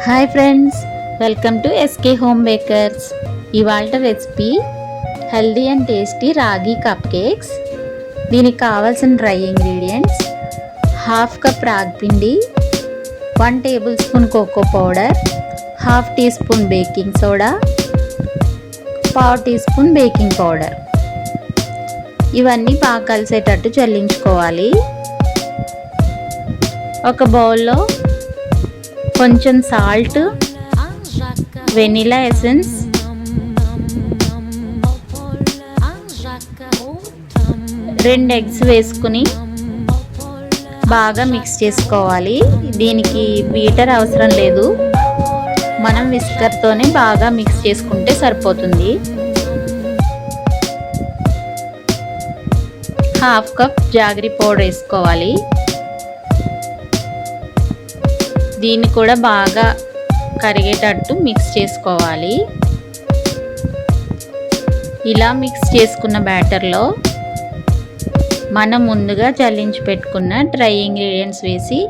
Hi friends, welcome to S K home bakers. ఇవాళ recipe healthy and tasty ragi cupcakes. దీనికి కావాల్సిన dry ingredients: half cup ragi పిండి, 1 tablespoon cocoa powder, half teaspoon baking soda, పావు teaspoon baking powder. ఇవన్నీ బాగా కలిసేటట్టు చల్లించుకోవాలి. ఒక బౌల్లో కొంచెం సాల్ట్, వెనిలా ఎసెన్స్, రెండు ఎగ్స్ వేసుకుని బాగా మిక్స్ చేసుకోవాలి. దీనికి బీటర్ అవసరం లేదు, మనం విస్కర్తోనే బాగా మిక్స్ చేసుకుంటే సరిపోతుంది. హాఫ్ కప్ జాగరీ పౌడర్ వేసుకోవాలి. దీన్ని కూడా బాగా కరిగేటట్టు మిక్స్ చేసుకోవాలి. ఇలా మిక్స్ చేసుకున్న బ్యాటర్లో మనం ముందుగా చల్లించి పెట్టుకున్న డ్రై ఇంగ్రీడియంట్స్ వేసి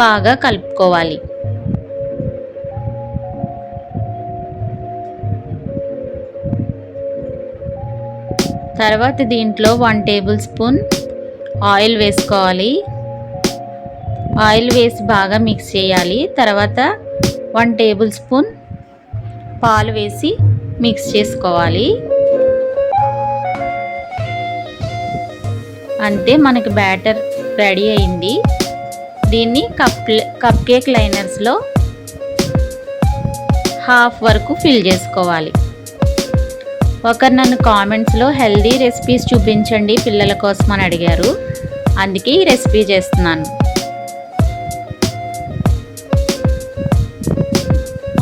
బాగా కలుపుకోవాలి. తర్వాత దీంట్లో 1 టేబుల్ స్పూన్ ఆయిల్ వేసుకోవాలి. ఆయిల్ వేసి బాగా మిక్స్ చేయాలి. తర్వాత 1 టేబుల్ స్పూన్ పాలు వేసి మిక్స్ చేసుకోవాలి. అంతే, మనకి బ్యాటర్ రెడీ అయింది. దీన్ని కప్ కేక్ లైనర్స్లో హాఫ్ వరకు ఫిల్ చేసుకోవాలి. ఒకరు నన్ను కామెంట్స్లో హెల్దీ రెసిపీస్ చూపించండి పిల్లల కోసం అని అడిగారు, అందుకే ఈ రెసిపీ చేస్తున్నాను.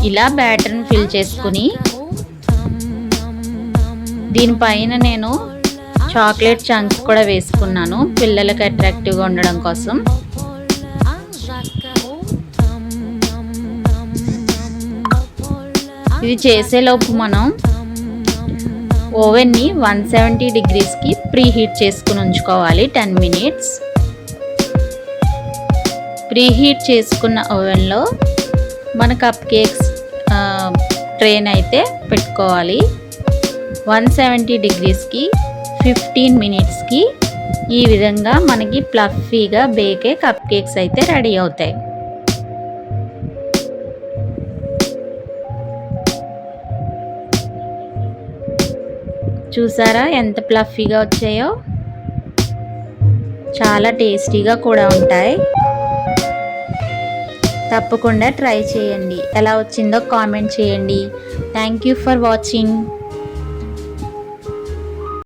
ఇలా బ్యాటర్ని ఫిల్ చేసుకుని దీనిపైన నేను చాక్లెట్ చంక్స్ కూడా వేసుకున్నాను, పిల్లలకి అట్రాక్టివ్గా ఉండడం కోసం. ఇది చేసేలోపు మనం ఓవెన్ని 170 డిగ్రీస్కి ప్రీ హీట్ చేసుకుని ఉంచుకోవాలి 10 మినిట్స్. ప్రీ హీట్ చేసుకున్న ఓవెన్లో మన కప్ కేక్స్ ట్రేన్ అయితే పెట్టుకోవాలి. 170 డిగ్రీస్కి 15 మినిట్స్కి ఈ విధంగా మనకి ఫ్లఫీగా బేకే కప్ కేక్స్ అయితే రెడీ అవుతాయి. చూసారా ఎంత ఫ్లఫీగా వచ్చాయో? చాలా టేస్టీగా కూడా ఉంటాయి. తప్పకుండా ట్రై చేయండి. ఎలా వచ్చిందో కామెంట్ చేయండి. Thank you for watching.